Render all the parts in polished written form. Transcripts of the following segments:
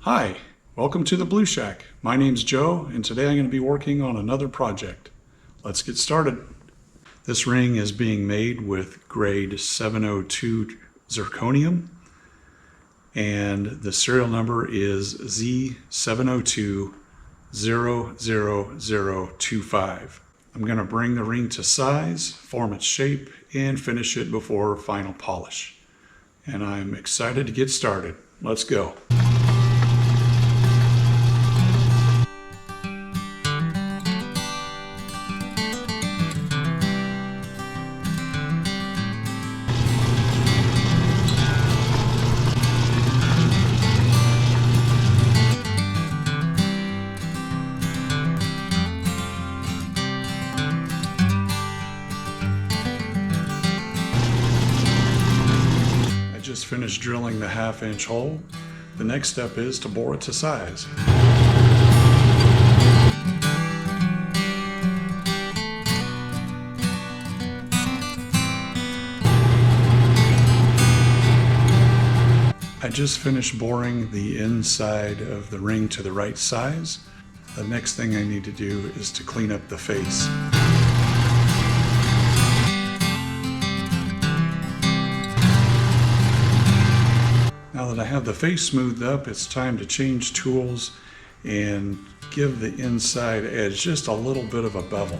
Hi, welcome to the Blue Shack. My name's Joe, and today I'm going to be working on another project. Let's get started. This ring is being made with grade 702 zirconium, and the serial number is Z70200025. I'm going to bring the ring to size, form its shape, and finish it before final polish. And I'm excited to get started. Let's go. Just finished drilling the 1/2-inch hole. The next step is to bore it to size. I just finished boring the inside of the ring to the right size. The next thing I need to do is to clean up the face. Now that I have the face smoothed up, it's time to change tools and give the inside edge just a little bit of a bevel.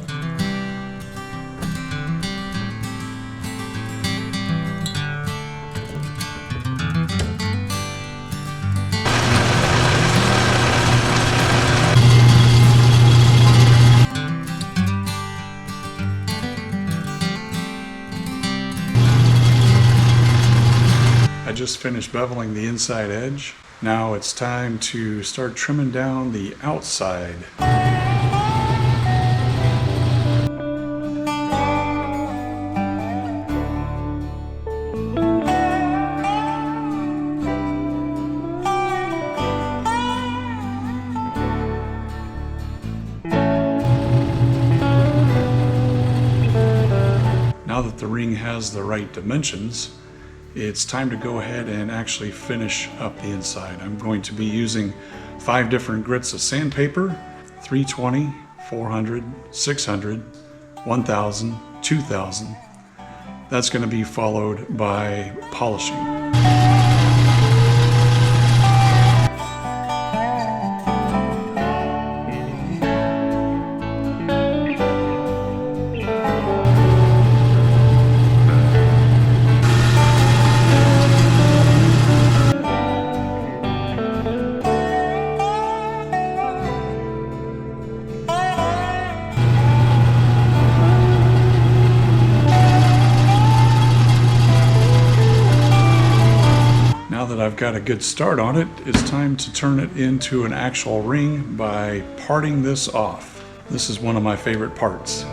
I just finished beveling the inside edge. Now it's time to start trimming down the outside. Now that the ring has the right dimensions, it's time to go ahead and actually finish up the inside. I'm going to be using 5 different grits of sandpaper: 320, 400, 600, 1000, 2000. That's going to be followed by polishing. Now that I've got a good start on it, it's time to turn it into an actual ring by parting this off. This is one of my favorite parts.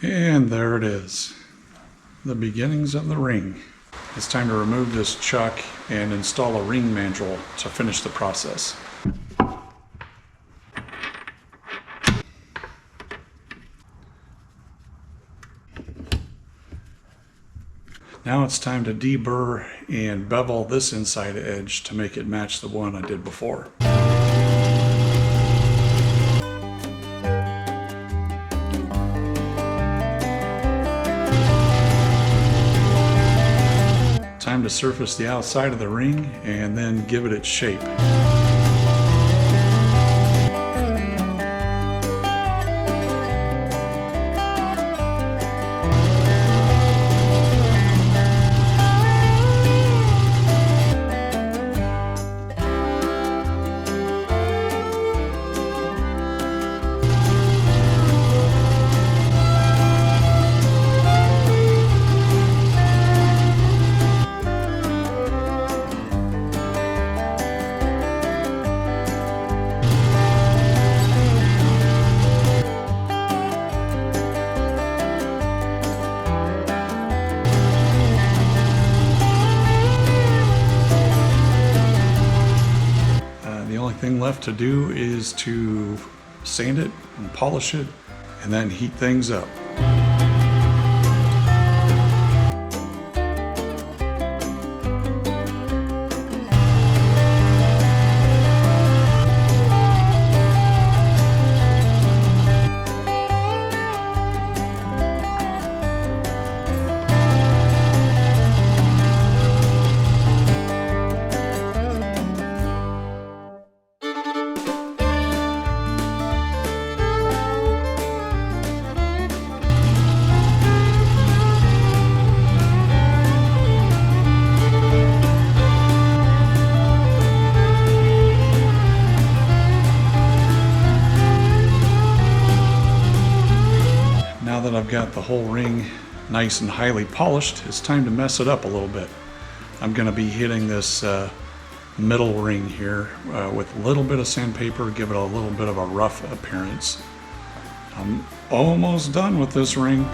And there it is, the beginnings of the ring. It's time to remove this chuck and install a ring mandrel to finish the process. Now it's time to deburr and bevel this inside edge to make it match the one I did before. Time to surface the outside of the ring and then give it its shape. left to do is to sand it and polish it and then heat things up. Now that I've got the whole ring nice and highly polished, it's time to mess it up a little bit. I'm going to be hitting this middle ring here with a little bit of sandpaper, give it a little bit of a rough appearance. I'm almost done with this ring.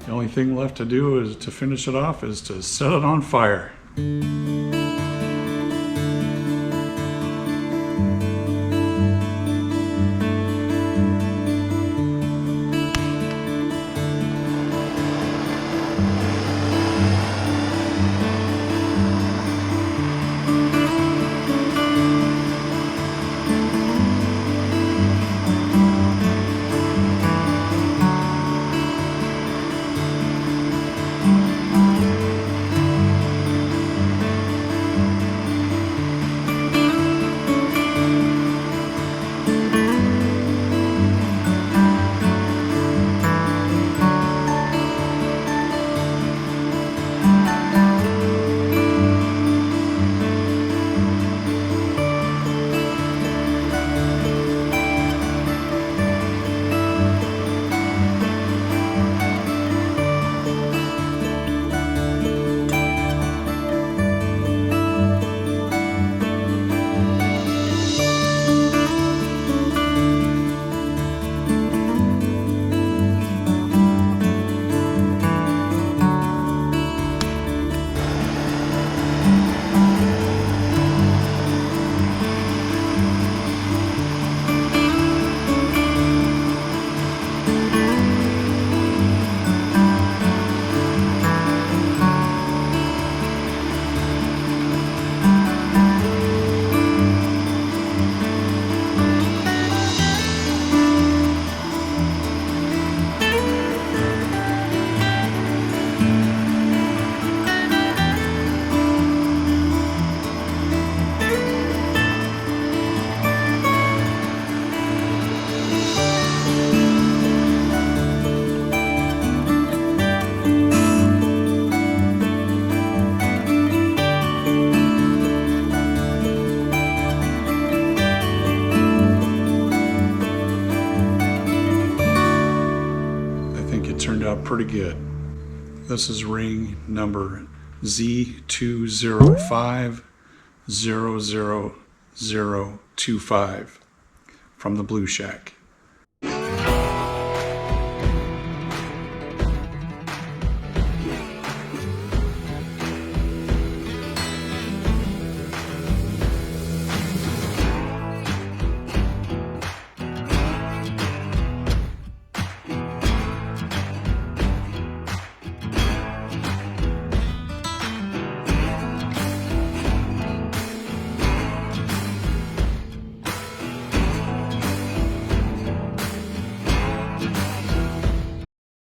The only thing left to do is to finish it off is to set it on fire. Turned out pretty good. This is ring number Z70200025 from the Blue Shack.